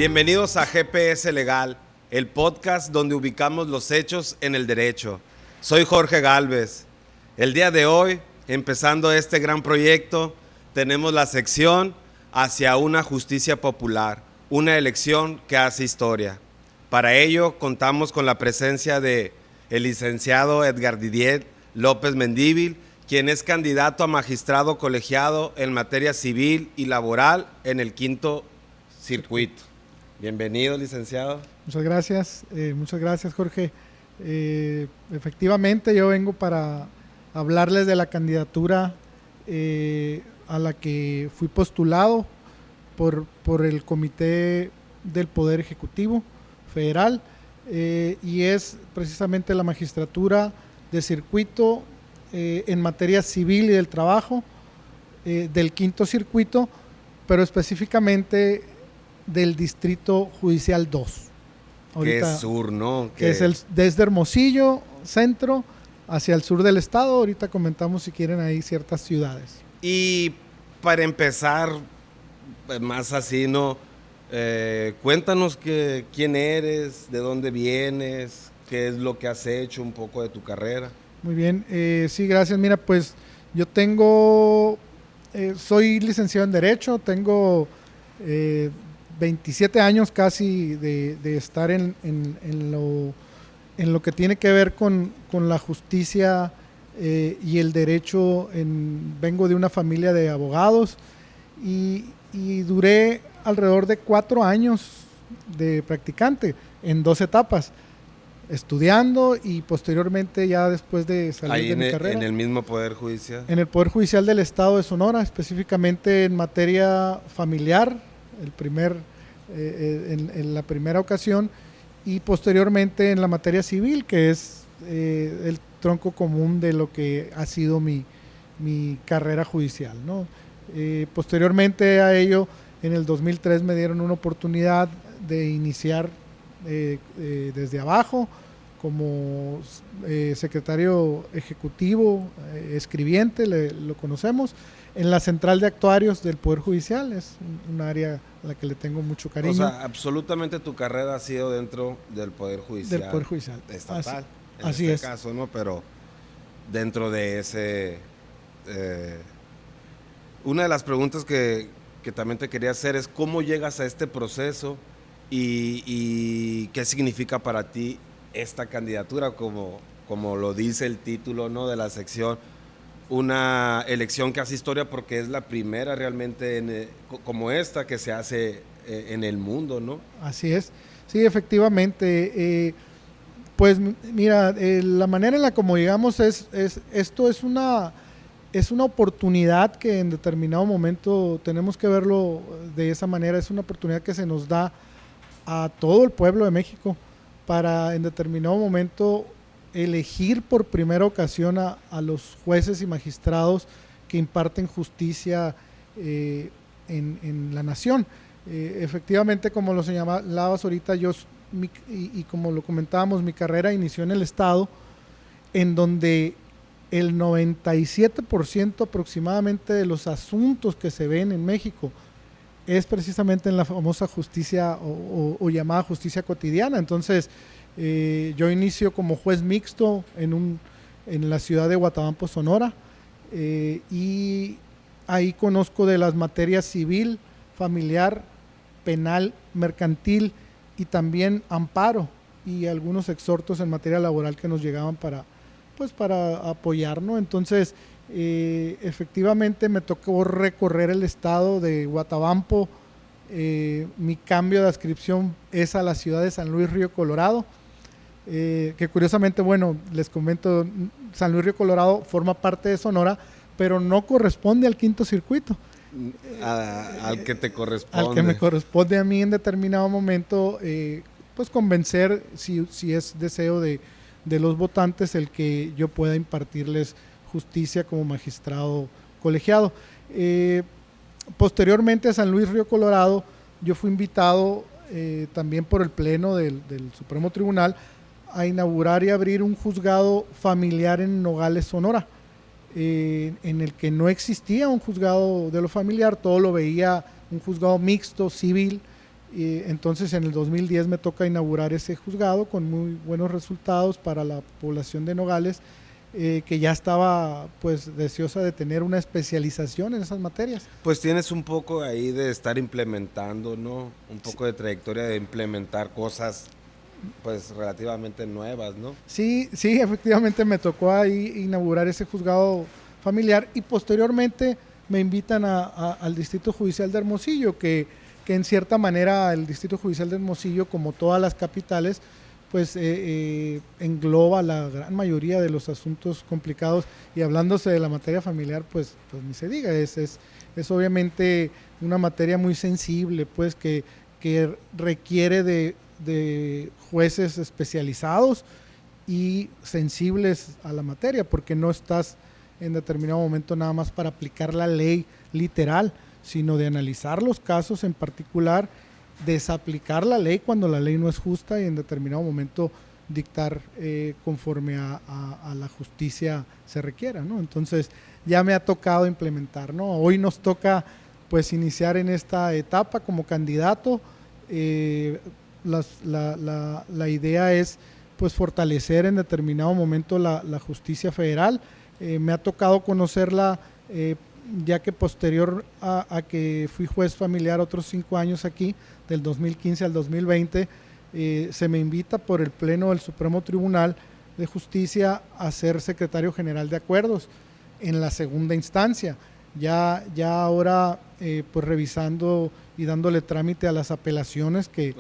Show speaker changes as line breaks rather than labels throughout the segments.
Bienvenidos a GPS Legal, el podcast donde ubicamos los hechos en el derecho. Soy Jorge Gálvez. El día de hoy, empezando este gran proyecto, tenemos la sección Hacia una justicia popular, una elección que hace historia. Para ello, contamos con la presencia de el licenciado Edgar Didier López Mendívil, quien es candidato a magistrado colegiado en materia civil y laboral en el Quinto Circuito. Bienvenido, licenciado.
Muchas gracias, Jorge. Efectivamente, yo vengo para hablarles de la candidatura a la que fui postulado por el Comité del Poder Ejecutivo Federal, y es precisamente la magistratura de circuito en materia civil y del trabajo del Quinto Circuito, pero específicamente del Distrito Judicial 2.
Ahorita, que es sur, ¿no?
Que es desde Hermosillo, centro, hacia el sur del estado. Ahorita comentamos si quieren ahí ciertas ciudades.
Y para empezar, más así, ¿no? Cuéntanos quién eres, de dónde vienes, qué es lo que has hecho, un poco de tu carrera.
Muy bien, sí, gracias. Mira, pues yo soy licenciado en Derecho, tengo 27 años casi de estar en lo que tiene que ver con la justicia y el derecho. Vengo de una familia de abogados y duré alrededor de 4 años de practicante en 2 etapas, estudiando y posteriormente ya después de salir de mi carrera.
¿En el mismo Poder Judicial?
En el Poder Judicial del Estado de Sonora, específicamente en materia familiar, en la primera ocasión, y posteriormente en la materia civil, que es el tronco común de lo que ha sido mi carrera judicial, ¿no? Posteriormente a ello, en el 2003 me dieron una oportunidad de iniciar desde abajo como secretario ejecutivo, escribiente, lo conocemos, en la Central de Actuarios del Poder Judicial. Es un área a la que le tengo mucho cariño.
O sea, absolutamente tu carrera ha sido dentro del Poder Judicial.
Del Poder Judicial.
Estatal,
así
en
este
caso, ¿no? Pero dentro de ese... una de las preguntas que también te quería hacer es ¿cómo llegas a este proceso y qué significa para ti esta candidatura, como lo dice el título, ¿no?, de la sección? Una elección que hace historia porque es la primera realmente como esta que se hace en el mundo, ¿no?
Así es, sí, efectivamente. Pues mira, la manera en la como llegamos esto es una oportunidad que en determinado momento tenemos que verlo de esa manera. Es una oportunidad que se nos da a todo el pueblo de México para en determinado momento elegir por primera ocasión a los jueces y magistrados que imparten justicia en la nación. Efectivamente, como lo señalabas ahorita, y como lo comentábamos, mi carrera inició en el Estado, en donde el 97% aproximadamente de los asuntos que se ven en México es precisamente en la famosa justicia o llamada justicia cotidiana. Entonces, yo inicio como juez mixto en la ciudad de Guatabampo, Sonora, y ahí conozco de las materias civil, familiar, penal, mercantil y también amparo y algunos exhortos en materia laboral que nos llegaban para apoyarnos. Entonces, efectivamente me tocó recorrer el estado de Guatabampo. Mi cambio de adscripción es a la ciudad de San Luis Río Colorado, que curiosamente, bueno, les comento, San Luis Río Colorado forma parte de Sonora, pero no corresponde al Quinto Circuito.
Al que te corresponde.
Al que me corresponde a mí en determinado momento, pues convencer, si es deseo de los votantes, el que yo pueda impartirles justicia como magistrado colegiado. Posteriormente a San Luis Río Colorado, yo fui invitado también por el Pleno del Supremo Tribunal a inaugurar y abrir un juzgado familiar en Nogales, Sonora, en el que no existía un juzgado de lo familiar, todo lo veía un juzgado mixto, civil, Y entonces en el 2010 me toca inaugurar ese juzgado con muy buenos resultados para la población de Nogales, que ya estaba pues deseosa de tener una especialización en esas materias.
Pues tienes un poco ahí de estar implementando, ¿no? Un
Sí,
poco de trayectoria de implementar cosas pues relativamente nuevas, ¿no?
sí, sí, efectivamente me tocó ahí inaugurar ese juzgado familiar y posteriormente me invitan al Distrito Judicial de Hermosillo, que en cierta manera el Distrito Judicial de Hermosillo, como todas las capitales, pues engloba la gran mayoría de los asuntos complicados, y hablándose de la materia familiar, pues ni se diga, es obviamente una materia muy sensible, pues que requiere de jueces especializados y sensibles a la materia, porque no estás en determinado momento nada más para aplicar la ley literal, sino de analizar los casos en particular, desaplicar la ley cuando la ley no es justa y en determinado momento dictar conforme a la justicia se requiera, ¿no? Entonces ya me ha tocado implementar, ¿no? Hoy nos toca pues iniciar en esta etapa como candidato. La idea es pues fortalecer en determinado momento la justicia federal. Me ha tocado conocerla, ya que posterior a que fui juez familiar otros 5 años aquí, del 2015 al 2020, se me invita por el Pleno del Supremo Tribunal de Justicia a ser secretario general de acuerdos en la segunda instancia. Ya ahora pues revisando y dándole trámite a las apelaciones que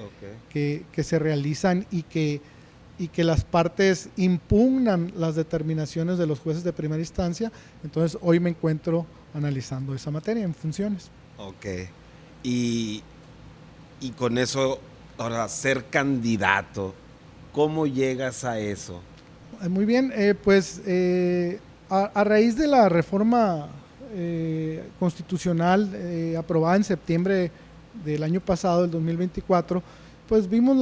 se realizan y que las partes impugnan las determinaciones de los jueces de primera instancia. Entonces hoy me encuentro analizando esa materia en funciones.
Ok. Y con eso, ahora, ser candidato, ¿cómo llegas a eso?
Muy bien, pues a raíz de la reforma constitucional aprobada en septiembre del año pasado, del 2024, pues vimos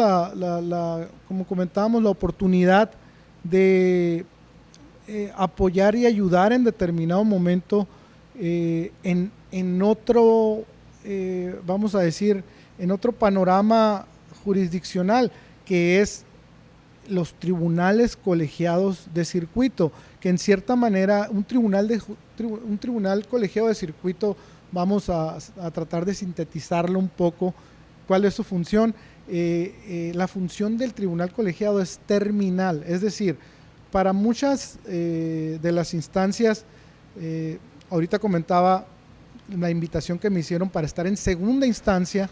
como comentábamos, la oportunidad de apoyar y ayudar en determinado momento en otro, vamos a decir, en otro panorama jurisdiccional, que es los tribunales colegiados de circuito, que en cierta manera un tribunal colegiado de circuito, vamos a tratar de sintetizarlo un poco, cuál es su función. La función del tribunal colegiado es terminal, es decir, para muchas de las instancias, ahorita comentaba la invitación que me hicieron para estar en segunda instancia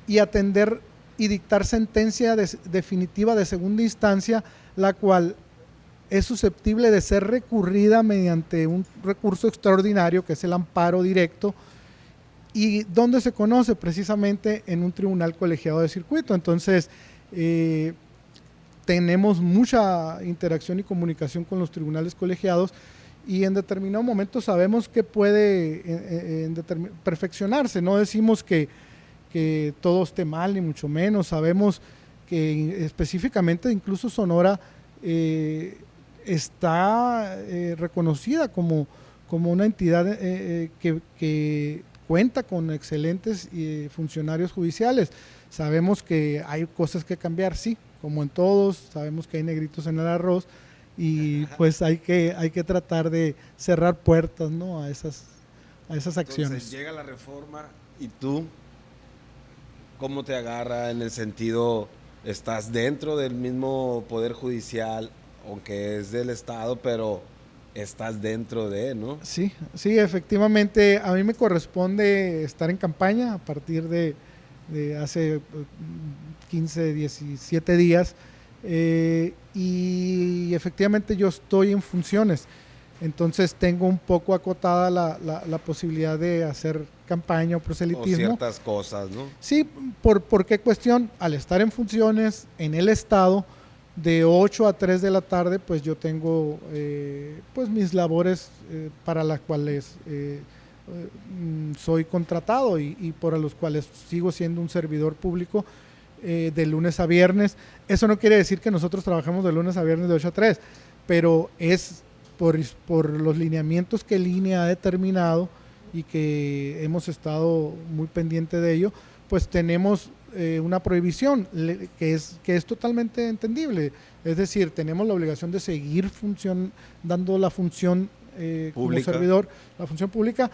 y atender y dictar sentencia definitiva de segunda instancia, la cual es susceptible de ser recurrida mediante un recurso extraordinario, que es el amparo directo, y donde se conoce precisamente en un tribunal colegiado de circuito. Entonces, tenemos mucha interacción y comunicación con los tribunales colegiados, y en determinado momento sabemos que puede perfeccionarse. No decimos que todo esté mal, ni mucho menos. Sabemos que específicamente incluso Sonora está reconocida como una entidad que cuenta con excelentes funcionarios judiciales. Sabemos que hay cosas que cambiar, sí, como en todos. Sabemos que hay negritos en el arroz, y pues hay que tratar de cerrar puertas, ¿no?, a esas acciones.
Entonces llega la reforma y tú, ¿cómo te agarra en el sentido, estás dentro del mismo poder judicial, aunque es del estado, pero estás dentro de, ¿no?
Sí, efectivamente, a mí me corresponde estar en campaña a partir de hace 15, 17 días, y efectivamente yo estoy en funciones. Entonces tengo un poco acotada la posibilidad de hacer campaña o proselitismo.
O ciertas cosas, ¿no?
Sí, ¿por qué cuestión? Al estar en funciones en el estado, de 8 a 3 de la tarde, pues yo tengo pues mis labores para las cuales soy contratado y por los cuales sigo siendo un servidor público de lunes a viernes. Eso no quiere decir que nosotros trabajamos de lunes a viernes de 8 a 3, pero es por los lineamientos que el INE ha determinado y que hemos estado muy pendiente de ello, pues tenemos una prohibición, que es totalmente entendible. Es decir, tenemos la obligación de seguir dando la función como servidor, la función pública,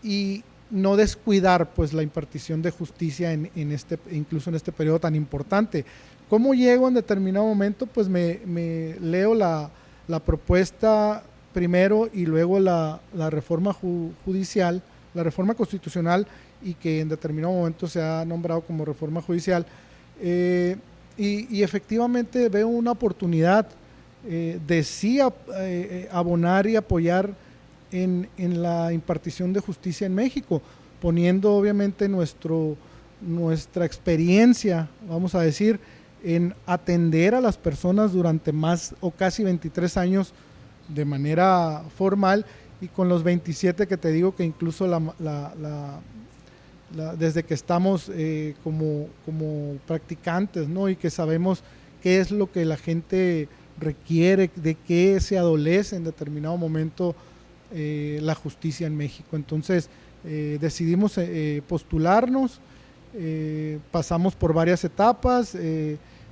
y no descuidar pues la impartición de justicia incluso en este periodo tan importante. ¿Cómo llego en determinado momento? Pues me leo la propuesta primero y luego la reforma judicial, la reforma constitucional, y que en determinado momento se ha nombrado como reforma judicial, y efectivamente veo una oportunidad de sí abonar y apoyar en la impartición de justicia en México, poniendo obviamente nuestra experiencia, vamos a decir, en atender a las personas durante más o casi 23 años de manera formal, y con los 27 que te digo que incluso desde que estamos como practicantes, ¿no? Y que sabemos qué es lo que la gente requiere, de qué se adolece en determinado momento la justicia en México. Entonces decidimos postularnos, pasamos por varias etapas,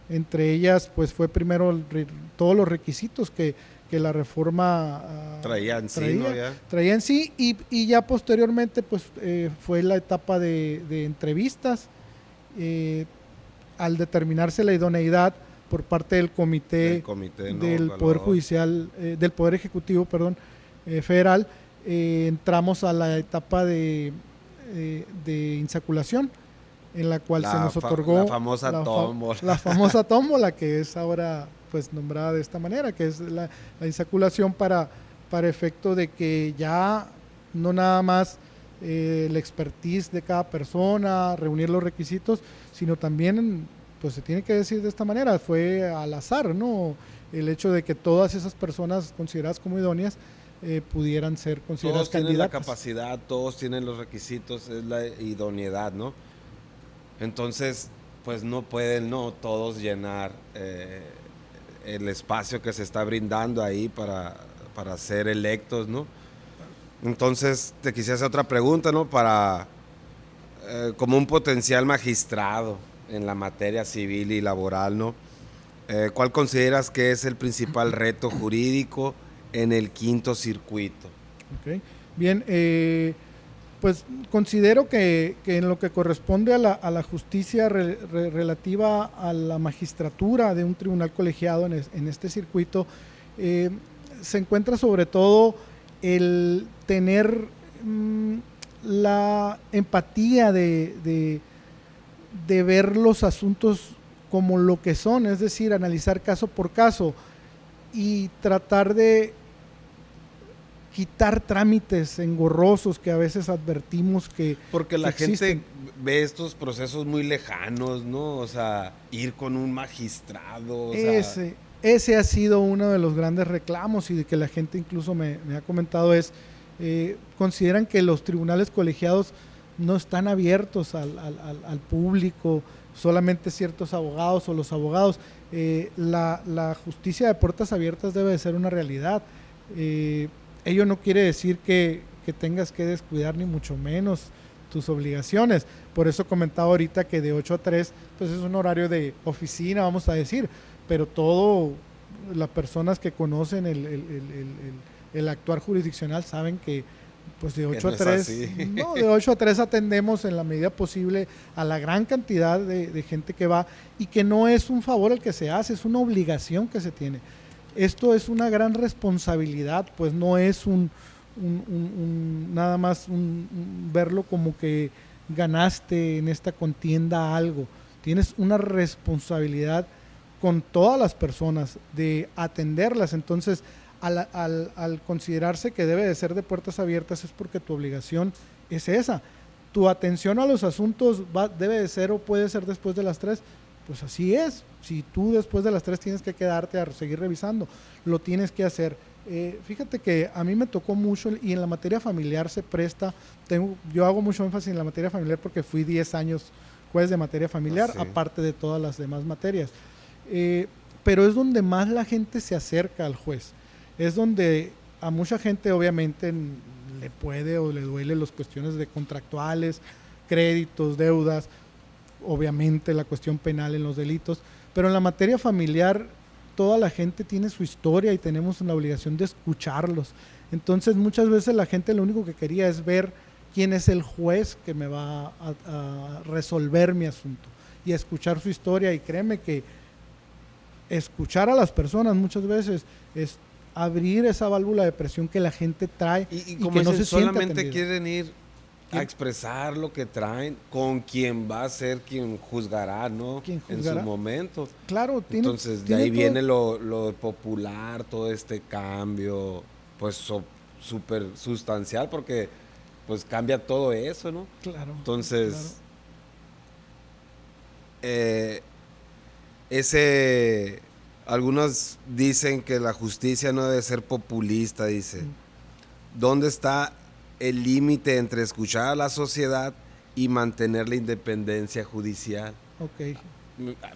entre ellas pues fue primero todos los requisitos que la reforma traía en sí, y ya posteriormente pues fue la etapa de entrevistas, al determinarse la idoneidad por parte del comité del Poder Judicial, del Poder Ejecutivo, federal, entramos a la etapa de insaculación, en la cual se nos otorgó la famosa tómbola, que es ahora pues nombrada de esta manera, que es la insaculación para efecto de que ya no nada más la expertise de cada persona, reunir los requisitos, sino también, pues se tiene que decir de esta manera, fue al azar, ¿no? El hecho de que todas esas personas consideradas como idóneas pudieran ser consideradas candidatas. Todos tienen
la capacidad, todos tienen los requisitos, es la idoneidad, ¿no? Entonces, pues no pueden todos llenar el espacio que se está brindando ahí para ser electos, ¿no? Entonces, te quisiera hacer otra pregunta, ¿no? Como un potencial magistrado en la materia civil y laboral, ¿no? ¿Cuál consideras que es el principal reto jurídico en el quinto circuito?
Okay. Bien, pues considero que en lo que corresponde a la justicia relativa a la magistratura de un tribunal colegiado en este circuito, se encuentra sobre todo el tener la empatía de ver los asuntos como lo que son, es decir, analizar caso por caso y tratar de quitar trámites engorrosos que a veces advertimos que
porque la
gente
ve estos procesos muy lejanos, ¿no? O sea, ir con un magistrado.
Ese ha sido uno de los grandes reclamos, y de que la gente incluso me ha comentado consideran que los tribunales colegiados no están abiertos al público, solamente ciertos abogados o los abogados. La justicia de puertas abiertas debe de ser una realidad. Ello no quiere decir que tengas que descuidar ni mucho menos tus obligaciones. Por eso comentaba ahorita que de 8 a 3 pues es un horario de oficina, vamos a decir, pero todo las personas que conocen el actuar jurisdiccional saben que pues de 8 a 3 de 8 a 3 atendemos en la medida posible a la gran cantidad de gente que va, y que no es un favor el que se hace, es una obligación que se tiene. Esto es una gran responsabilidad, pues no es nada más verlo como que ganaste en esta contienda algo. Tienes una responsabilidad con todas las personas de atenderlas. Entonces, al considerarse que debe de ser de puertas abiertas, es porque tu obligación es esa. Tu atención a los asuntos debe de ser o puede ser después de las 3. Pues así es. Si tú después de las 3 tienes que quedarte a seguir revisando, lo tienes que hacer. Fíjate que a mí me tocó mucho, y en la materia familiar se presta. Yo hago mucho énfasis en la materia familiar porque fui 10 años juez de materia familiar, aparte de todas las demás materias. Pero es donde más la gente se acerca al juez. Es donde a mucha gente obviamente le puede o le duele las cuestiones de contractuales, créditos, deudas, obviamente la cuestión penal en los delitos, pero en la materia familiar toda la gente tiene su historia y tenemos la obligación de escucharlos. Entonces muchas veces la gente lo único que quería es ver quién es el juez que me va a resolver mi asunto y a escuchar su historia, y créeme que escuchar a las personas muchas veces es abrir esa válvula de presión que la gente trae
Y
y
como
que no
dicen,
se siente
solamente
atendida.
quieren ir
¿Quién?
a expresar lo que traen con quien va a ser quien juzgará, ¿no?
¿Quién
En
juzgará?
su momento.
Claro,
Entonces, de
tiene
ahí
todo.
viene lo popular, todo este cambio, pues súper sustancial, porque pues cambia todo eso, ¿no?
Claro,
Entonces,
claro.
eh, ese, algunos dicen que la justicia no debe ser populista, dice. ¿Dónde está el límite entre escuchar a la sociedad y mantener la independencia judicial?
Ok.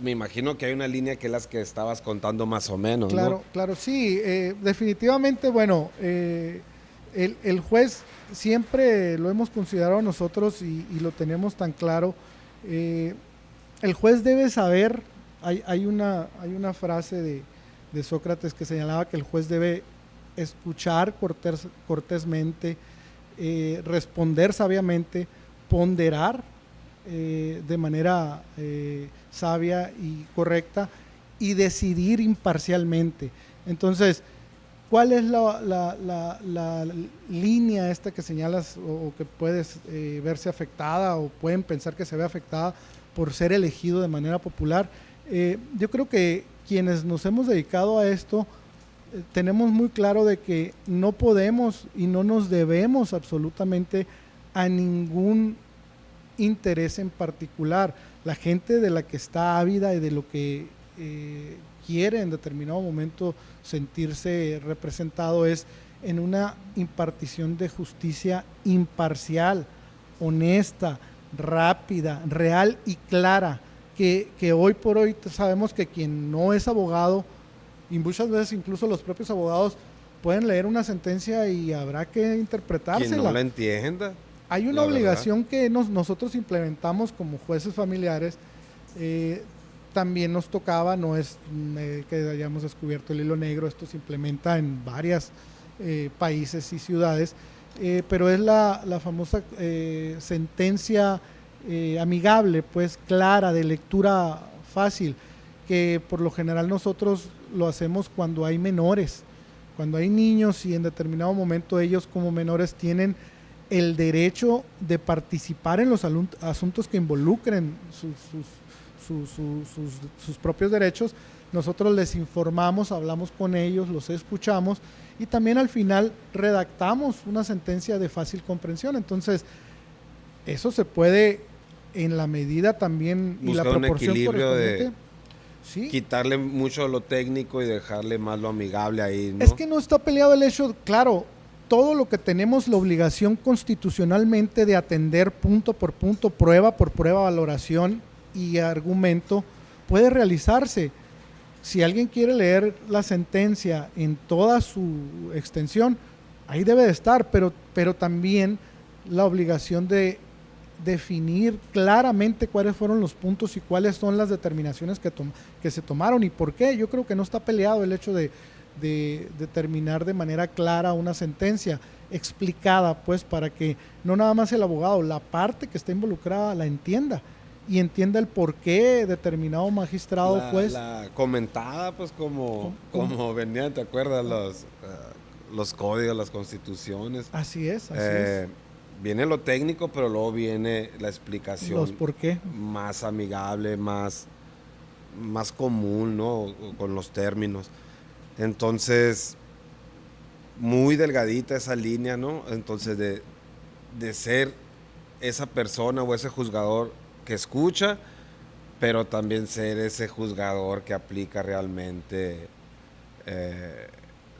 Me imagino que hay una línea que es las que estabas contando más o menos,
Claro,
¿no?
claro, sí, definitivamente, bueno, el juez siempre lo hemos considerado nosotros y lo tenemos tan claro. eh, el juez debe saber, hay una frase de Sócrates que señalaba que el juez debe escuchar cortésmente, responder sabiamente, ponderar de manera sabia y correcta y decidir imparcialmente. Entonces, ¿cuál es la línea esta que señalas o que puedes verse afectada o pueden pensar que se ve afectada por ser elegido de manera popular? Yo creo que quienes nos hemos dedicado a esto tenemos muy claro de que no podemos y no nos debemos absolutamente a ningún interés en particular. La gente de la que está ávida y de lo que quiere en determinado momento sentirse representado es en una impartición de justicia imparcial, honesta, rápida, real y clara, que hoy por hoy sabemos que quien no es abogado, y muchas veces incluso los propios abogados pueden leer una sentencia y habrá que
Quien
interpretársela.
no la entienda,
Hay una
la verdad.
obligación que nosotros implementamos como jueces familiares. También nos tocaba, no es que hayamos descubierto el hilo negro, esto se implementa en varios países y ciudades, pero es la famosa sentencia amigable, pues clara, de lectura fácil, que por lo general nosotros lo hacemos cuando hay menores, cuando hay niños y en determinado momento ellos como menores tienen el derecho de participar en los asuntos que involucren sus propios derechos. Nosotros les informamos, hablamos con ellos, los escuchamos y también al final redactamos una sentencia de fácil comprensión. Entonces, eso se puede en la medida también y la
Buscar un
proporción
equilibrio de
correspondiente. Sí.
quitarle mucho lo técnico y dejarle más lo amigable ahí, ¿no?
Es que no está peleado el hecho, claro, todo lo que tenemos la obligación constitucionalmente de atender punto por punto, prueba por prueba, valoración y argumento, puede realizarse. Si alguien quiere leer la sentencia en toda su extensión, ahí debe de estar, pero también la obligación de definir claramente cuáles fueron los puntos y cuáles son las determinaciones que se tomaron y por qué. Yo creo que no está peleado el hecho de determinar de manera clara una sentencia explicada, pues para que no nada más el abogado, la parte que está involucrada la entienda y entienda el por qué determinado magistrado, juez.
La comentada, pues como venían, ¿te acuerdas? Los códigos, las constituciones.
Así es.
Viene lo técnico, pero luego viene la explicación.
Los por qué.
Más amigable, más común, ¿no? Con los términos. Entonces, muy delgadita esa línea, ¿no? Entonces, de ser esa persona o ese juzgador que escucha, pero también ser ese juzgador que aplica realmente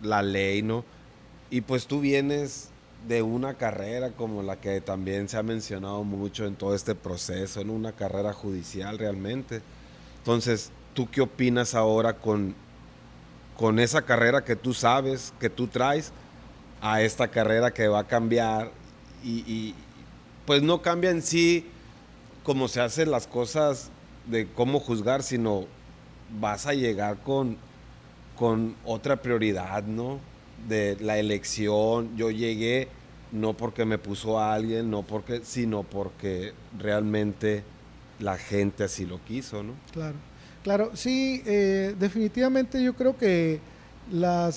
la ley, ¿no? Y pues tú vienes de una carrera como la que también se ha mencionado mucho en todo este proceso, en una carrera judicial realmente. Entonces, ¿tú qué opinas ahora con esa carrera que tú sabes, que tú traes, a esta carrera que va a cambiar y pues no cambia en sí como se hacen las cosas de cómo juzgar, sino vas a llegar con otra prioridad, ¿no? De la elección. Yo llegué no porque me puso a alguien, sino porque realmente la gente así lo quiso, ¿no?
Claro, claro, sí, definitivamente yo creo que la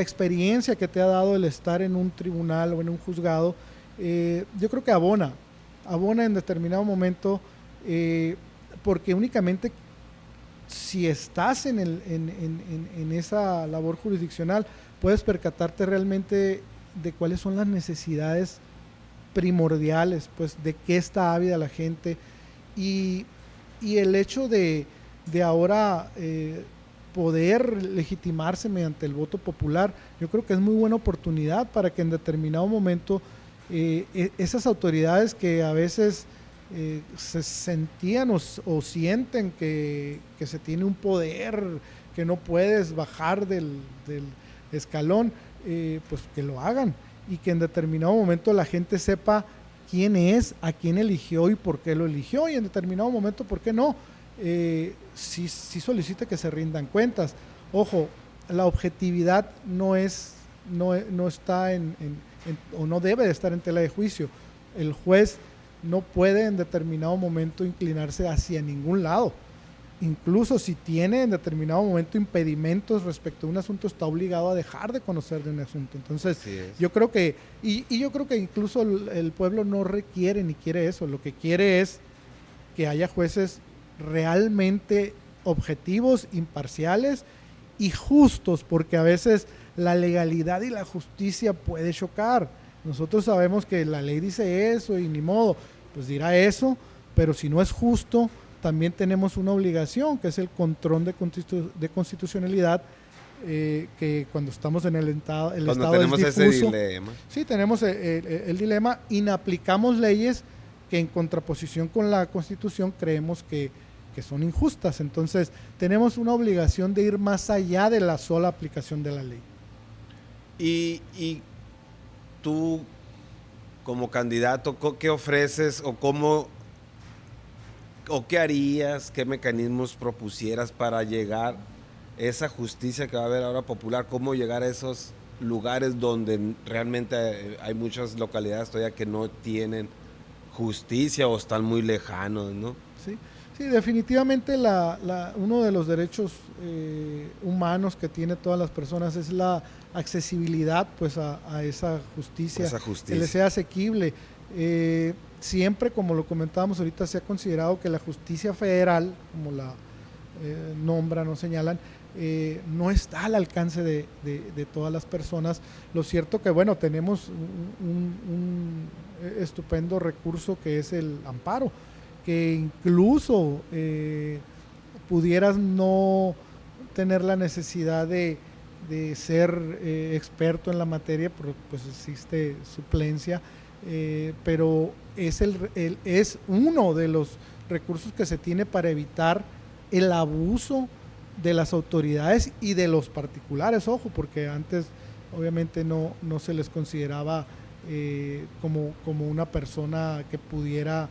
experiencia que te ha dado el estar en un tribunal o en un juzgado, yo creo que abona en determinado momento, porque únicamente si estás en esa labor jurisdiccional, puedes percatarte realmente de cuáles son las necesidades primordiales, pues de qué está ávida la gente y, y el hecho de ahora poder legitimarse mediante el voto popular, yo creo que es muy buena oportunidad para que en determinado momento esas autoridades que a veces se sentían o sienten que se tiene un poder que no puedes bajar del escalón, pues que lo hagan y que en determinado momento la gente sepa quién es, a quién eligió y por qué lo eligió y en determinado momento, ¿por qué no? Sí solicita que se rindan cuentas. Ojo, la objetividad no está o no debe de estar en tela de juicio. El juez no puede en determinado momento inclinarse hacia ningún lado. Incluso si tiene en determinado momento impedimentos respecto a un asunto, está obligado a dejar de conocer de un asunto. Entonces, yo creo que, y yo creo que incluso el pueblo no requiere ni quiere eso. Lo que quiere es que haya jueces realmente objetivos, imparciales y justos, porque a veces la legalidad y la justicia puede chocar. Nosotros sabemos que la ley dice eso y ni modo, pues dirá eso, pero si no es justo, también tenemos una obligación, que es el control de constitucionalidad, que cuando estamos en el estado
tenemos
es difuso,
ese dilema.
Sí, tenemos el dilema, inaplicamos leyes que en contraposición con la Constitución creemos que son injustas. Entonces, tenemos una obligación de ir más allá de la sola aplicación de la ley.
Y tú, como candidato, ¿qué ofreces o qué harías, qué mecanismos propusieras para llegar a esa justicia que va a haber ahora popular? ¿Cómo llegar a esos lugares donde realmente hay muchas localidades todavía que no tienen justicia o están muy lejanos, ¿no?
Sí, definitivamente uno de los derechos humanos que tiene todas las personas es la accesibilidad, pues, a esa justicia, que le sea asequible. Siempre, como lo comentábamos ahorita, se ha considerado que la justicia federal, como la nombran o señalan, no está al alcance de todas las personas. Lo cierto que, bueno, tenemos un estupendo recurso que es el amparo, que incluso pudieras no tener la necesidad de ser experto en la materia, pues existe suplencia, pero es uno de los recursos que se tiene para evitar el abuso de las autoridades y de los particulares, ojo, porque antes obviamente no se les consideraba como una persona que pudiera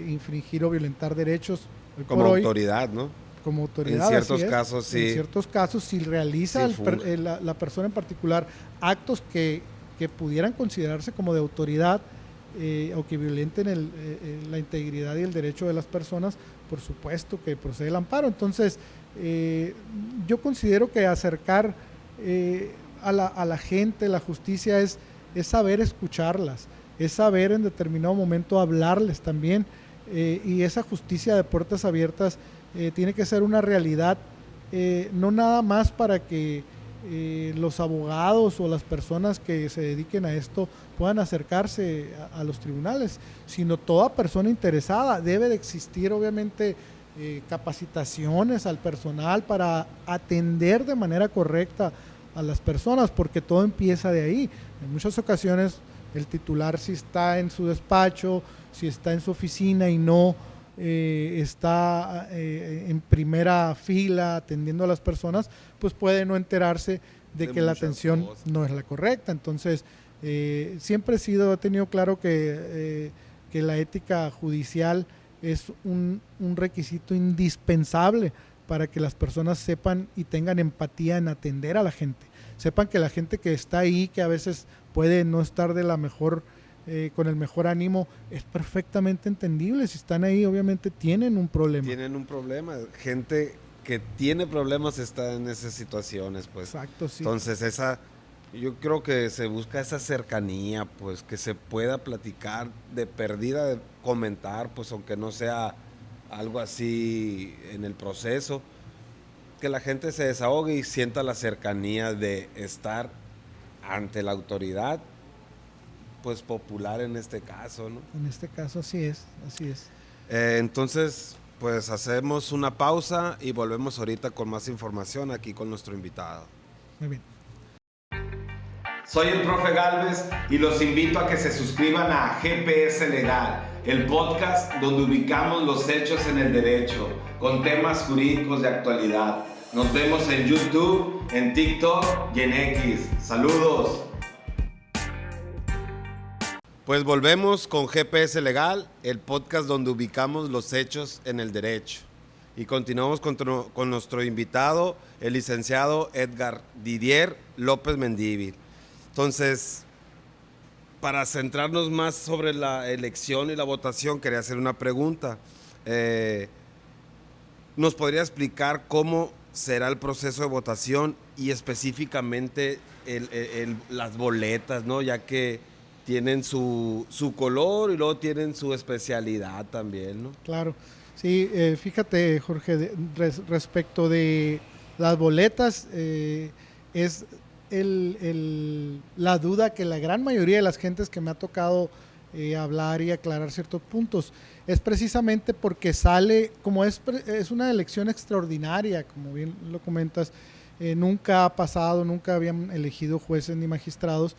infringir o violentar derechos.
Como autoridad, ¿no?
Como autoridad.
En ciertos casos, sí.
En ciertos casos, si realiza la persona en particular actos que pudieran considerarse como de autoridad o que violenten la integridad y el derecho de las personas, por supuesto que procede el amparo. Entonces, yo considero que acercar a la gente, la justicia, es saber escucharlas, es saber en determinado momento hablarles también, y esa justicia de puertas abiertas tiene que ser una realidad, no nada más para que los abogados o las personas que se dediquen a esto puedan acercarse a los tribunales, sino toda persona interesada. Debe de existir, obviamente, capacitaciones al personal para atender de manera correcta a las personas, porque todo empieza de ahí. En muchas ocasiones el titular, si está en su despacho, si está en su oficina y no está en primera fila atendiendo a las personas, pues puede no enterarse de que la atención no es la correcta. Entonces, siempre he tenido claro que que la ética judicial es un requisito indispensable para que las personas sepan y tengan empatía en atender a la gente. Sepan que la gente que está ahí, que a veces puede no estar de la mejor, con el mejor ánimo, es perfectamente entendible. Si están ahí, obviamente tienen un problema.
Tienen un problema. Gente que tiene problemas está en esas situaciones, pues.
Exacto, sí.
Entonces, yo creo que se busca esa cercanía, pues, que se pueda platicar de perdida, de comentar, pues, aunque no sea algo así en el proceso, que la gente se desahogue y sienta la cercanía de estar ante la autoridad, pues, popular en este caso, ¿no?
En este caso así es, así es.
Entonces, pues, hacemos una pausa y volvemos ahorita con más información aquí con nuestro invitado.
Muy bien.
Soy el profe Galvez y los invito a que se suscriban a GPS Legal, el podcast donde ubicamos los hechos en el derecho, con temas jurídicos de actualidad. Nos vemos en YouTube, en TikTok y en X. ¡Saludos! Pues volvemos con GPS Legal, el podcast donde ubicamos los hechos en el derecho. Y continuamos con nuestro invitado, el licenciado Edgar Didier López Mendívil. Entonces, para centrarnos más sobre la elección y la votación, quería hacer una pregunta. ¿Nos podría explicar cómo será el proceso de votación y específicamente las boletas, ¿no? Ya que tienen su color y luego tienen su especialidad también, ¿no?
Claro. Sí, fíjate, Jorge, respecto de las boletas, es la duda que la gran mayoría de las gentes que me ha tocado hablar y aclarar ciertos puntos es precisamente porque sale, como es una elección extraordinaria, como bien lo comentas, nunca ha pasado, nunca habían elegido jueces ni magistrados,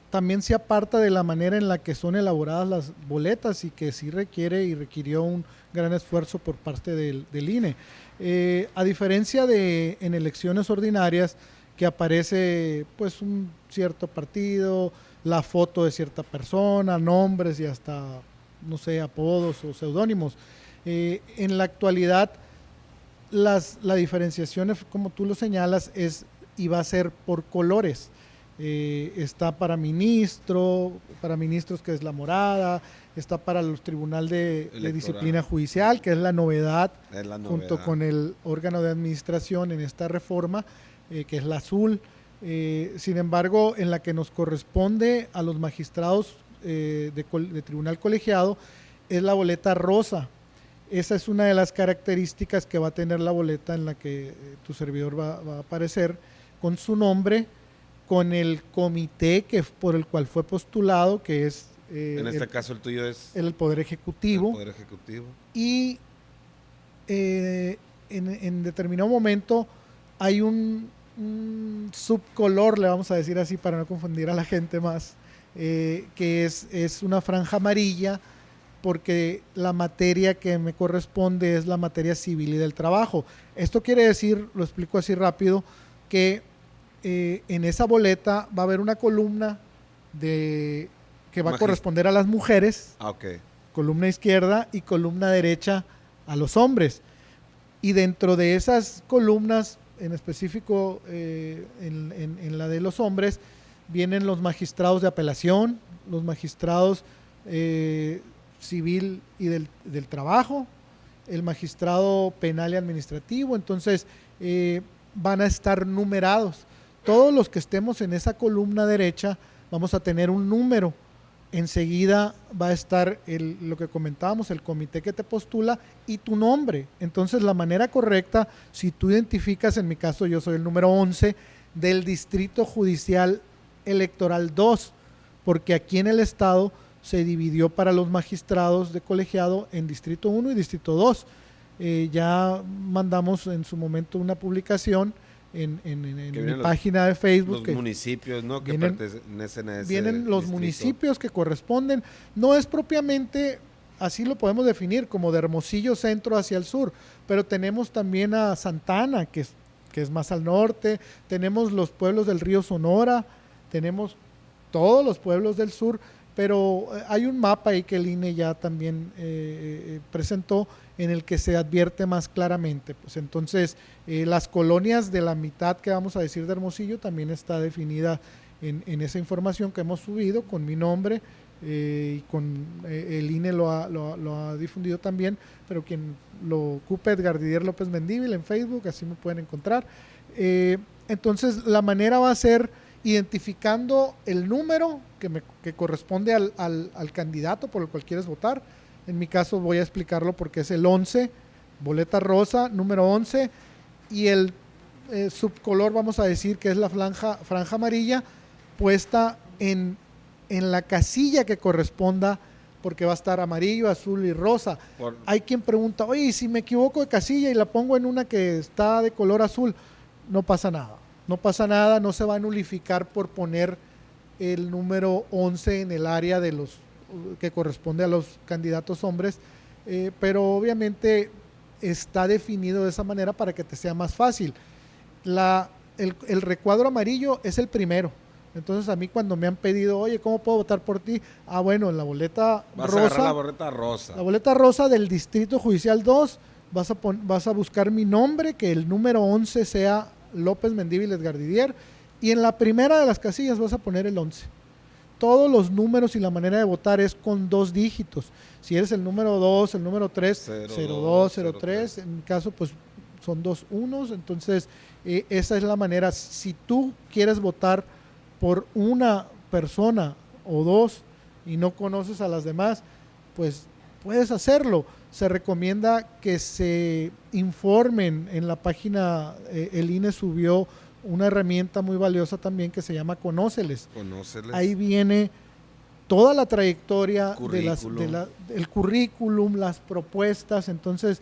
también se aparta de la manera en la que son elaboradas las boletas y que sí requiere y requirió un gran esfuerzo por parte del INE. A diferencia de en elecciones ordinarias, que aparece pues un cierto partido, la foto de cierta persona, nombres y hasta, no sé, apodos o seudónimos. En la actualidad, la diferenciación, como tú lo señalas, y va a ser por colores. Está para ministros que es la morada, está para el Tribunal de Disciplina Judicial, que es la novedad, junto con el órgano de administración en esta reforma, que es la azul. Sin embargo, en la que nos corresponde a los magistrados de tribunal colegiado es la boleta rosa. Esa es una de las características que va a tener la boleta en la que tu servidor va a aparecer con su nombre, con el comité por el cual fue postulado, que es...
en este caso el tuyo es...
el Poder Ejecutivo.
El Poder Ejecutivo.
Y en determinado momento hay un subcolor, le vamos a decir así para no confundir a la gente más, que es una franja amarilla, porque la materia que me corresponde es la materia civil y del trabajo. Esto quiere decir, lo explico así rápido, que en esa boleta va a haber una columna que va a corresponder a las mujeres, columna izquierda, y columna derecha a los hombres. Y dentro de esas columnas, en específico en la de los hombres, vienen los magistrados de apelación, los magistrados civil y del trabajo, el magistrado penal y administrativo. Entonces van a estar numerados. Todos los que estemos en esa columna derecha vamos a tener un número. Enseguida va a estar lo que comentábamos, el comité que te postula y tu nombre. Entonces la manera correcta, si tú identificas, en mi caso yo soy el número 11 del Distrito Judicial Electoral 2, porque aquí en el estado se dividió para los magistrados de colegiado en Distrito 1 y Distrito 2. Ya mandamos en su momento una publicación en mi página de Facebook.
Los municipios, ¿no?, que pertenecen a ese
vienen los
distrito.
Municipios que corresponden. No es propiamente, así lo podemos definir, como de Hermosillo Centro hacia el sur, pero tenemos también a Santana, que es más al norte, tenemos los pueblos del río Sonora, tenemos todos los pueblos del sur pero hay un mapa ahí que el INE ya también presentó en el que se advierte más claramente. Pues entonces, las colonias de la mitad que vamos a decir de Hermosillo también está definida en esa información que hemos subido con mi nombre, y con el INE lo ha difundido también, pero quien lo ocupe, Edgar Didier López Mendívil en Facebook, así me pueden encontrar. Entonces la manera va a ser identificando el número que corresponde al candidato por el cual quieres votar. En mi caso voy a explicarlo porque es el 11, boleta rosa, número 11, y el subcolor vamos a decir que es la franja amarilla puesta en la casilla que corresponda, porque va a estar amarillo, azul y rosa. Hay quien pregunta, oye, si me equivoco de casilla y la pongo en una que está de color azul, no pasa nada. No pasa nada, no se va a nulificar por poner el número 11 en el área de los que corresponde a los candidatos hombres, pero obviamente está definido de esa manera para que te sea más fácil. El recuadro amarillo es el primero. Entonces a mí cuando me han pedido, oye, ¿cómo puedo votar por ti? Ah, bueno, en la boleta
vas
rosa.
A agarrar la boleta rosa.
La boleta rosa del Distrito Judicial 2, vas a buscar mi nombre, que el número 11 sea López Mendívil Edgar Didier, y en la primera de las casillas vas a poner el 11. Todos los números y la manera de votar es con 2 dígitos. Si eres el número 2, el número 3, 02, 03, en mi caso pues son 2 unos, entonces esa es la manera. Si tú quieres votar por una persona o 2 y no conoces a las demás, pues puedes hacerlo. Se recomienda que se informen en la página, el INE subió una herramienta muy valiosa también que se llama Conóceles. Ahí viene toda la trayectoria del currículum, las propuestas. Entonces,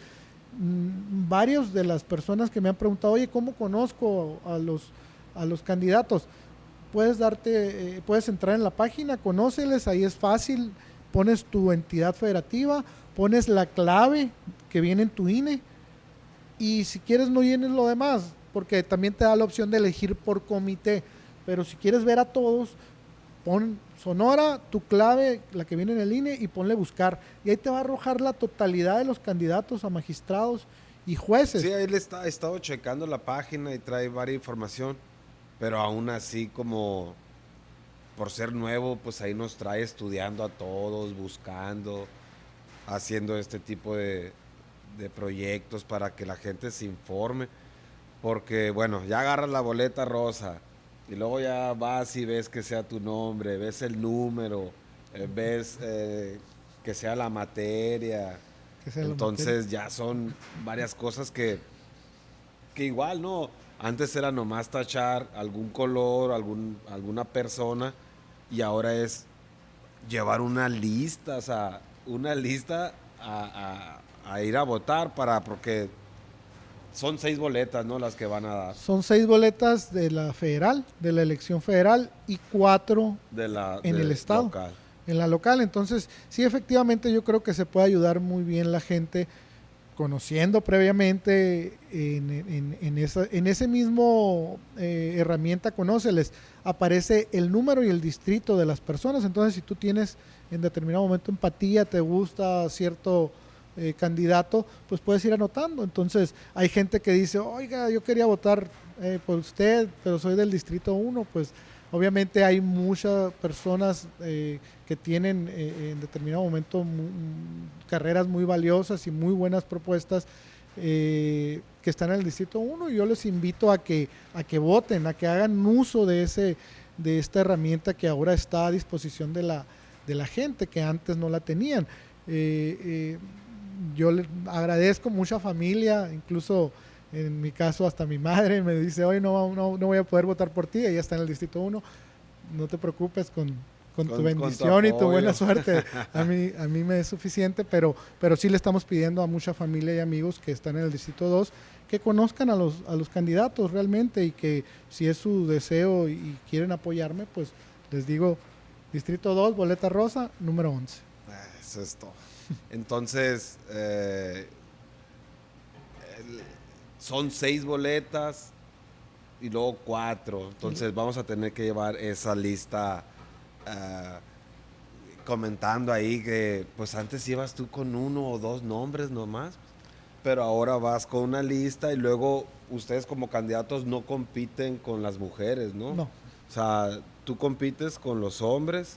varios de las personas que me han preguntado, oye, ¿cómo conozco a los candidatos? Puedes entrar en la página, Conóceles, ahí es fácil, pones tu entidad federativa, pones la clave que viene en tu INE, y si quieres no llenes lo demás, porque también te da la opción de elegir por comité, pero si quieres ver a todos, pon Sonora, tu clave, la que viene en el INE, y ponle buscar, y ahí te va a arrojar la totalidad de los candidatos a magistrados y jueces.
Sí, ahí he estado checando la página y trae varias información, pero aún así, como por ser nuevo, pues ahí nos trae estudiando a todos, buscando, haciendo este tipo de proyectos para que la gente se informe. Porque, bueno, ya agarras la boleta rosa y luego ya vas y ves que sea tu nombre, ves el número, ves que sea la materia. Entonces ya son varias cosas que igual, ¿no? Antes era nomás tachar algún color, alguna persona, y ahora es llevar una lista, o sea, una lista a ir a votar porque son 6 boletas, ¿no? Las que van a dar.
Son 6 boletas de la federal, de la elección federal, y 4 en el estado,
local.
En la local. Entonces, sí, efectivamente yo creo que se puede ayudar muy bien la gente conociendo previamente en ese mismo herramienta Conóceles, aparece el número y el distrito de las personas. Entonces, si tú tienes en determinado momento empatía, te gusta cierto candidato, pues puedes ir anotando. Entonces, hay gente que dice, oiga, yo quería votar por usted, pero soy del distrito 1, pues obviamente hay muchas personas que tienen en determinado momento carreras muy valiosas y muy buenas propuestas que están en el distrito 1, y yo les invito a que voten, a que hagan uso de esta herramienta que ahora está a disposición de la gente, que antes no la tenían. Yo le agradezco mucha familia, incluso en mi caso hasta mi madre me dice, hoy no voy a poder votar por ti, ella está en el distrito 1, no te preocupes, con tu bendición y tu buena suerte, a mí me es suficiente, pero sí le estamos pidiendo a mucha familia y amigos que están en el distrito 2 que conozcan a los candidatos realmente, y que si es su deseo y quieren apoyarme, pues les digo, distrito 2, boleta rosa, número 11.
Eso es todo. Entonces, son 6 boletas y luego 4. Entonces vamos a tener que llevar esa lista comentando ahí que pues antes ibas tú con 1 o 2 nombres nomás, pero ahora vas con una lista y luego ustedes como candidatos no compiten con las mujeres, ¿no?
No.
O sea, tú compites con los hombres.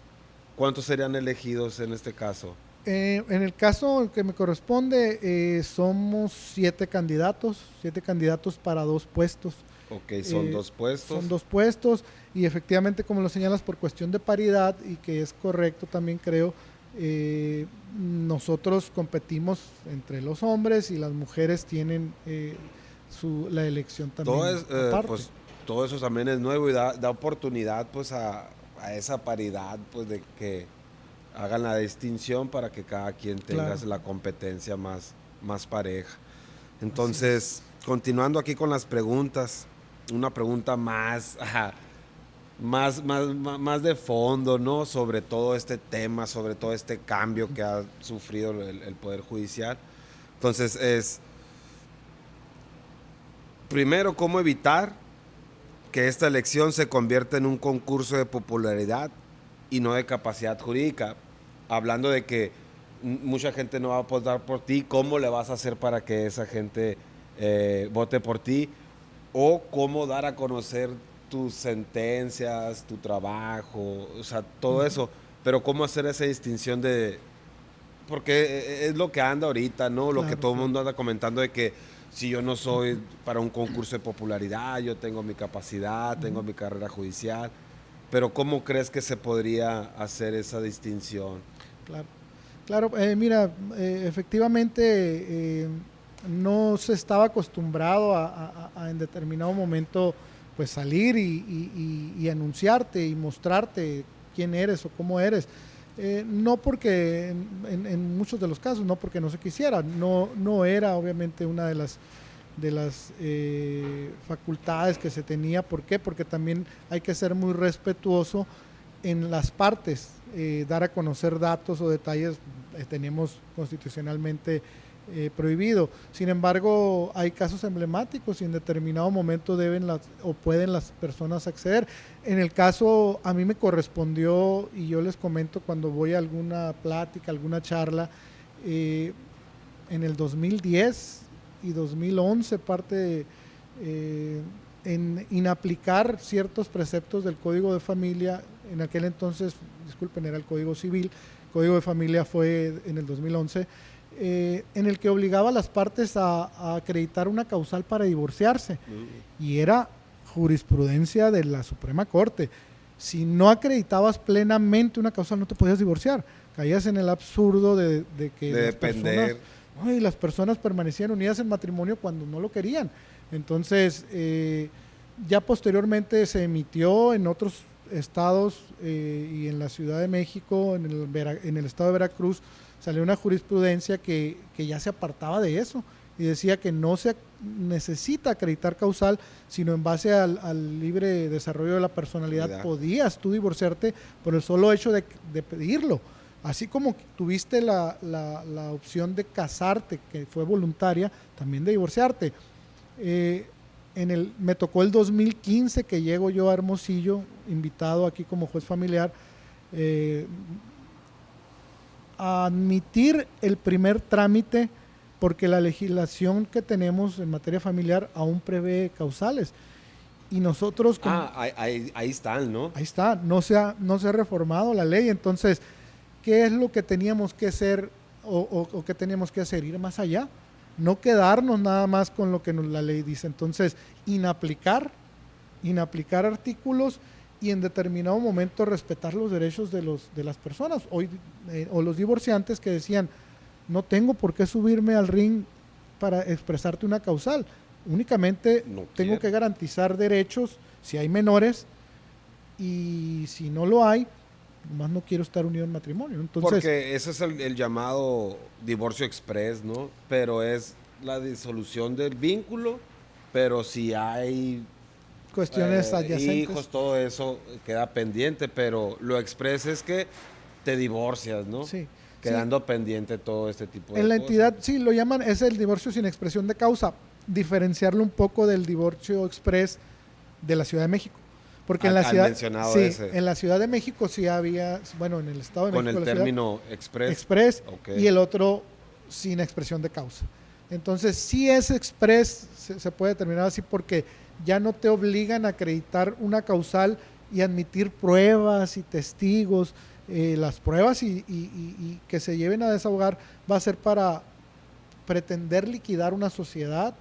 ¿Cuántos serían elegidos en este caso?
En el caso que me corresponde, somos 7 candidatos para 2 puestos.
Ok, son 2 puestos.
Son 2 puestos y efectivamente, como lo señalas, por cuestión de paridad, y que es correcto también creo, nosotros competimos entre los hombres y las mujeres tienen la elección también aparte.
Pues todo eso también es nuevo y da oportunidad pues a esa paridad, pues de que hagan la distinción para que cada quien tenga
Claro.
la competencia más pareja. Entonces, continuando aquí con las preguntas, una pregunta más de fondo, ¿no? Sobre todo este tema, sobre todo este cambio que ha sufrido el Poder Judicial. Entonces, primero, ¿cómo evitar que esta elección se convierta en un concurso de popularidad y no de capacidad jurídica? Hablando de que mucha gente no va a votar por ti, ¿cómo le vas a hacer para que esa gente vote por ti? O cómo dar a conocer tus sentencias, tu trabajo, o sea, todo eso. Pero cómo hacer esa distinción porque es lo que anda ahorita, ¿no? Lo que
Claro,
todo el
claro.
mundo anda comentando de que si yo no soy para un concurso de popularidad, yo tengo mi capacidad, tengo mi carrera judicial. Pero ¿cómo crees que se podría hacer esa distinción?
Claro, claro. Mira, efectivamente no se estaba acostumbrado a en determinado momento pues salir y anunciarte y mostrarte quién eres o cómo eres. No porque en muchos de los casos, no porque no se quisiera, no era obviamente una de las facultades que se tenía. ¿Por qué? Porque también hay que ser muy respetuoso en las partes, dar a conocer datos o detalles tenemos constitucionalmente prohibido. Sin embargo, hay casos emblemáticos y en determinado momento pueden las personas acceder. En el caso, a mí me correspondió, y yo les comento cuando voy a alguna plática, alguna charla, en el 2010 y 2011 en inaplicar ciertos preceptos del Código de Familia. En aquel entonces, disculpen, era el Código Civil. El Código de Familia fue en el 2011, en el que obligaba a las partes a acreditar una causal para divorciarse. Y era jurisprudencia de la Suprema Corte. Si no acreditabas plenamente una causal, no te podías divorciar. Caías en el absurdo de que
De depender.
las personas permanecían unidas en matrimonio cuando no lo querían. Entonces, ya posteriormente se emitió en otros estados y en la Ciudad de México, en el estado de Veracruz, salió una jurisprudencia que ya se apartaba de eso y decía que no se necesita acreditar causal, sino en base al libre desarrollo de la personalidad podías tú divorciarte por el solo hecho de pedirlo. Así como tuviste la opción de casarte, que fue voluntaria, también de divorciarte. Me tocó el 2015 que llego yo a Hermosillo, invitado aquí como juez familiar, a admitir el primer trámite, porque la legislación que tenemos en materia familiar aún prevé causales. Y nosotros...
Ahí están, ¿no?
Ahí está, no se ha reformado la ley. Entonces, ¿qué es lo que teníamos que hacer o qué teníamos que hacer? Ir más allá. No quedarnos nada más con lo que la ley dice. Entonces, inaplicar artículos y en determinado momento respetar los derechos de las personas. Hoy, o los divorciantes que decían, no tengo por qué subirme al ring para expresarte una causal. Únicamente tengo que garantizar derechos si hay menores, y si no lo hay, nomás no quiero estar unido en matrimonio. Entonces,
porque ese es el llamado divorcio express, ¿no? Pero es la disolución del vínculo, pero si hay
cuestiones adyacentes.
hijos, todo eso queda pendiente, pero lo express es que te divorcias, ¿no?
Sí.
Quedando pendiente todo este tipo de cosas.
En la entidad, sí, lo llaman, es el divorcio sin expresión de causa. Diferenciarlo un poco del divorcio express de la Ciudad de México. Porque en la ciudad,
mencionado
sí,
ese.
en la Ciudad de México sí había, bueno, en el Estado de
Con
México
el
la
término
ciudad,
express.
express,
Ok.
y el otro sin expresión de causa. Entonces, si es express, se puede determinar así porque ya no te obligan a acreditar una causal y admitir pruebas y testigos. Las pruebas y que se lleven a desahogar va a ser para pretender liquidar una sociedad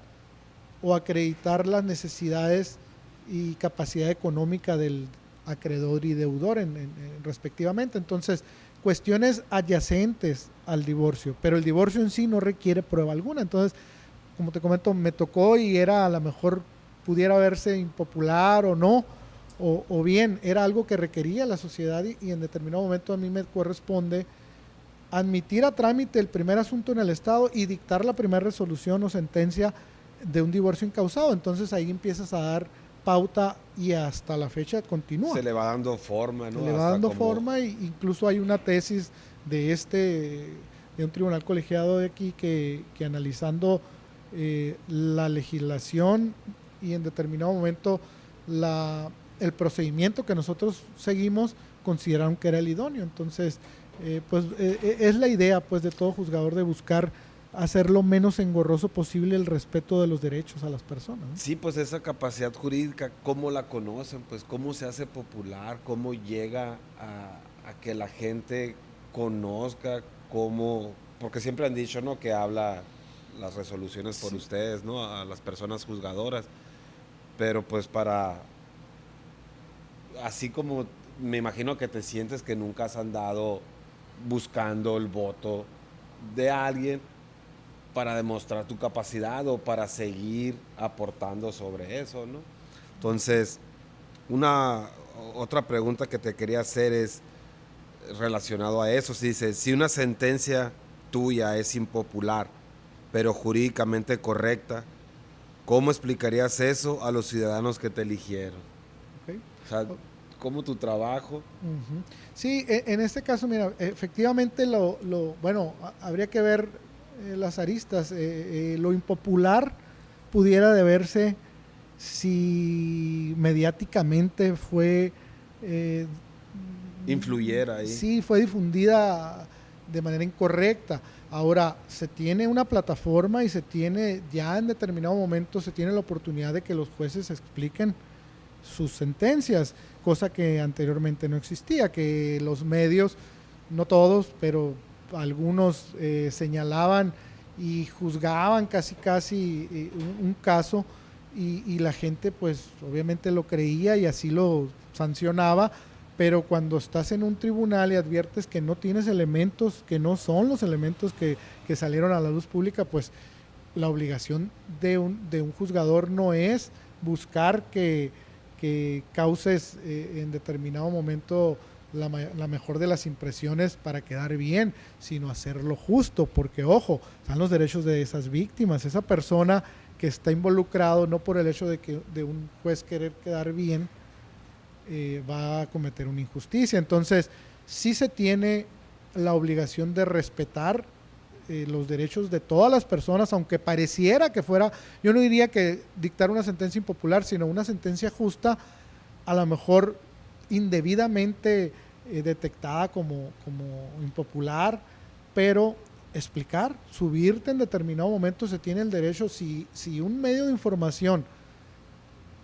o acreditar las necesidades y capacidad económica del acreedor y deudor respectivamente. Entonces, cuestiones adyacentes al divorcio, pero el divorcio en sí no requiere prueba alguna. Entonces, como te comento, me tocó y era a lo mejor pudiera verse impopular o no, o bien era algo que requería la sociedad y en determinado momento a mí me corresponde admitir a trámite el primer asunto en el Estado y dictar la primera resolución o sentencia de un divorcio incausado. Entonces ahí empiezas a dar pauta y hasta la fecha continúa.
Se le va dando forma,
Se
¿no?
le va
Hasta
dando
como...
forma e incluso hay una tesis de de un tribunal colegiado de aquí que analizando la legislación y en determinado momento el procedimiento que nosotros seguimos consideraron que era el idóneo. Entonces, es la idea pues de todo juzgador de buscar hacer lo menos engorroso posible el respeto de los derechos a las personas, ¿no?
Sí, pues esa capacidad jurídica, ¿cómo la conocen? Pues cómo se hace popular, cómo llega a que la gente conozca, cómo... Porque siempre han dicho, ¿no? Que habla las resoluciones por
Sí.
ustedes, ¿no? A las personas juzgadoras. Pero pues para... Así como me imagino que te sientes que nunca has andado buscando el voto de alguien para demostrar tu capacidad o para seguir aportando sobre eso, ¿no? Entonces, una otra pregunta que te quería hacer es relacionado a eso. Si dice, si una sentencia tuya es impopular, pero jurídicamente correcta, ¿cómo explicarías eso a los ciudadanos que te eligieron?
¿Okay?
O sea, ¿cómo tu trabajo?
Uh-huh. Sí, en este caso, mira, efectivamente bueno, habría que ver las aristas. Lo impopular pudiera deberse si mediáticamente fue, eh,
Influyera ahí.
sí, fue difundida de manera incorrecta. Ahora, se tiene una plataforma y se tiene, ya en determinado momento, se tiene la oportunidad de que los jueces expliquen sus sentencias, cosa que anteriormente no existía, que los medios, no todos, pero algunos señalaban y juzgaban casi un caso y la gente pues obviamente lo creía y así lo sancionaba, pero cuando estás en un tribunal y adviertes que no tienes elementos, que no son los elementos que salieron a la luz pública, pues la obligación de un juzgador no es buscar que causes en determinado momento la mejor de las impresiones para quedar bien, sino hacerlo justo, porque ojo, están los derechos de esas víctimas, esa persona que está involucrado no por el hecho de un juez querer quedar bien, va a cometer una injusticia. Entonces, sí se tiene la obligación de respetar los derechos de todas las personas, aunque pareciera que fuera, yo no diría que dictar una sentencia impopular, sino una sentencia justa, a lo mejor indebidamente detectada como impopular, pero explicar, subirte en determinado momento se tiene el derecho, si un medio de información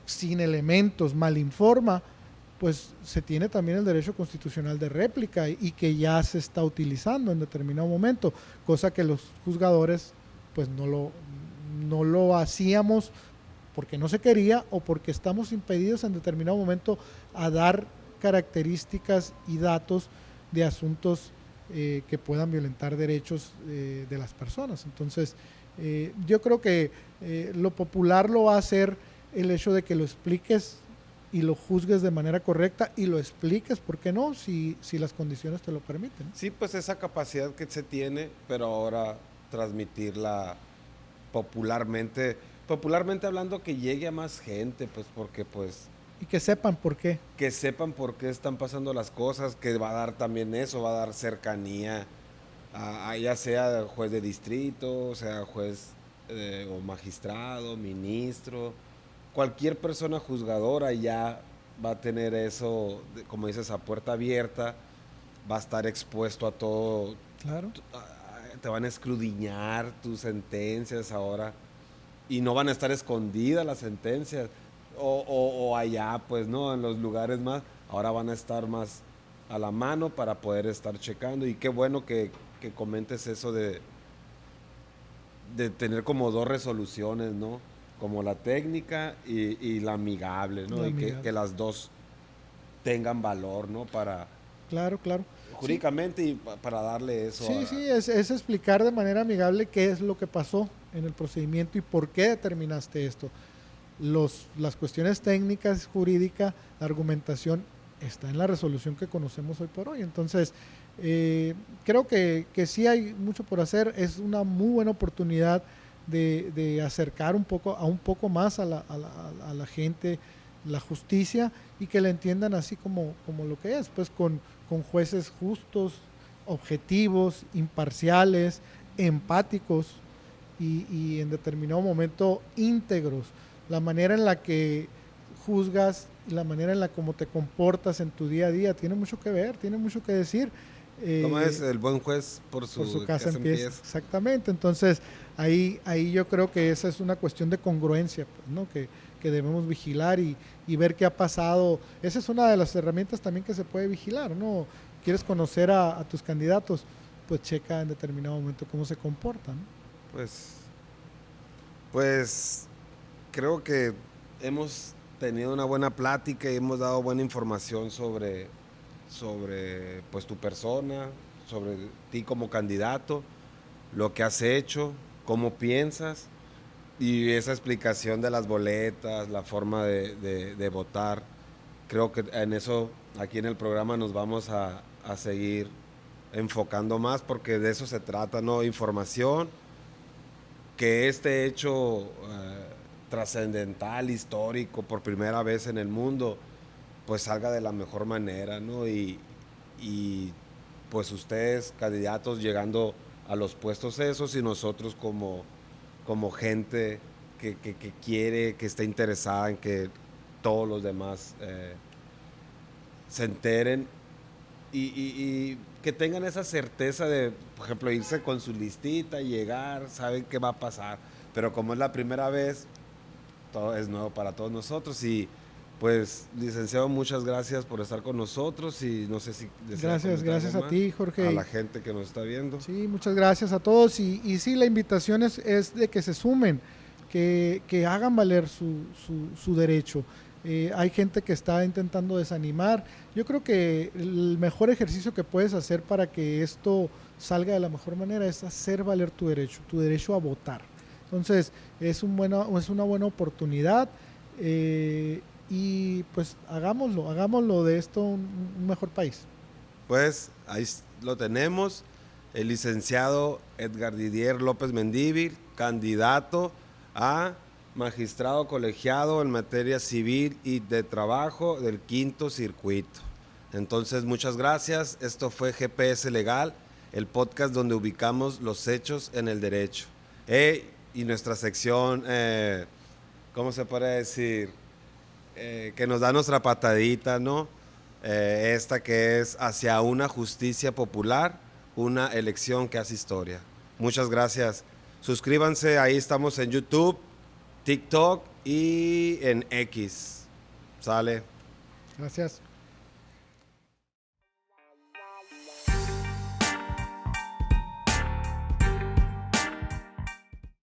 sin elementos mal informa, pues se tiene también el derecho constitucional de réplica y que ya se está utilizando en determinado momento, cosa que los juzgadores pues no lo hacíamos porque no se quería o porque estamos impedidos en determinado momento a dar características y datos de asuntos que puedan violentar derechos de las personas. Entonces, yo creo que lo popular lo va a hacer el hecho de que lo expliques y lo juzgues de manera correcta y lo expliques, ¿por qué no? Si las condiciones te lo permiten.
Sí, pues esa capacidad que se tiene, pero ahora transmitirla popularmente, popularmente hablando, que llegue a más gente, pues porque pues
Y que sepan por qué.
que sepan por qué están pasando las cosas, que va a dar también eso, va a dar cercanía ya sea juez de distrito, sea juez o magistrado, ministro, cualquier persona juzgadora ya va a tener eso, como dices, a puerta abierta, va a estar expuesto a todo.
Claro.
Te van a escudriñar tus sentencias ahora y no van a estar escondidas las sentencias o allá, pues, ¿no? En los lugares más, ahora van a estar más a la mano para poder estar checando. Y qué bueno que comentes eso de tener como dos resoluciones, ¿no? Como la técnica y la amigable, ¿no?
La
Y
amigable.
que las dos tengan valor, ¿no? Para
Claro, claro.
jurídicamente y para darle eso
Sí,
a...
sí, es explicar de manera amigable qué es lo que pasó en el procedimiento y por qué determinaste esto. Las cuestiones técnicas, jurídicas, la argumentación está en la resolución que conocemos hoy por hoy. Entonces, creo que sí hay mucho por hacer. Es una muy buena oportunidad de acercar un poco más a la gente la justicia y que la entiendan así como lo que es, pues con jueces justos, objetivos, imparciales, empáticos y en determinado momento íntegros. La manera en la que juzgas, la manera en la como te comportas en tu día a día tiene mucho que ver, tiene mucho que decir.
¿Cómo es
Eh,
el buen juez
por su
su
casa
casa
empieza,
empieza?
exactamente. Entonces, ahí yo creo que esa es una cuestión de congruencia, pues, ¿no? Que debemos vigilar y ver qué ha pasado. Esa es una de las herramientas también que se puede vigilar, ¿no? ¿Quieres conocer a tus candidatos? Pues checa en determinado momento cómo se comportan.
Pues, pues creo que hemos tenido una buena plática y hemos dado buena información sobre pues tu persona, sobre ti como candidato, lo que has hecho, cómo piensas y esa explicación de las boletas, la forma de votar. Creo que en eso aquí en el programa nos vamos a seguir enfocando más porque de eso se trata, ¿no? Información, que este hecho trascendental, histórico, por primera vez en el mundo, pues salga de la mejor manera, ¿no? Y pues ustedes, candidatos, llegando a los puestos esos y nosotros como gente que quiere, que está interesada en que todos los demás se enteren y que tengan esa certeza de, por ejemplo, irse con su listita, llegar, saben qué va a pasar. Pero como es la primera vez, todo es nuevo para todos nosotros y pues, licenciado, muchas gracias por estar con nosotros y no sé si desea
Gracias,
comentar algo
gracias a
más
ti,
a
Jorge.
la gente que nos está viendo.
Sí, muchas gracias a todos. Y sí, la invitación es de que se sumen, que hagan valer su derecho. Hay gente que está intentando desanimar. Yo creo que el mejor ejercicio que puedes hacer para que esto salga de la mejor manera es hacer valer tu derecho a votar. Entonces, es una buena oportunidad y pues hagámoslo de esto un mejor país.
Pues ahí lo tenemos, el licenciado Edgar Didier López Mendívil, candidato a magistrado colegiado en materia civil y de trabajo del quinto circuito. Entonces, muchas gracias. Esto fue GPS Legal, el podcast donde ubicamos los hechos en el derecho. Y nuestra sección, ¿cómo se puede decir? Que nos da nuestra patadita, ¿no? Esta que es hacia una justicia popular, una elección que hace historia. Muchas gracias. Suscríbanse, ahí estamos en YouTube, TikTok y en X. Sale.
Gracias.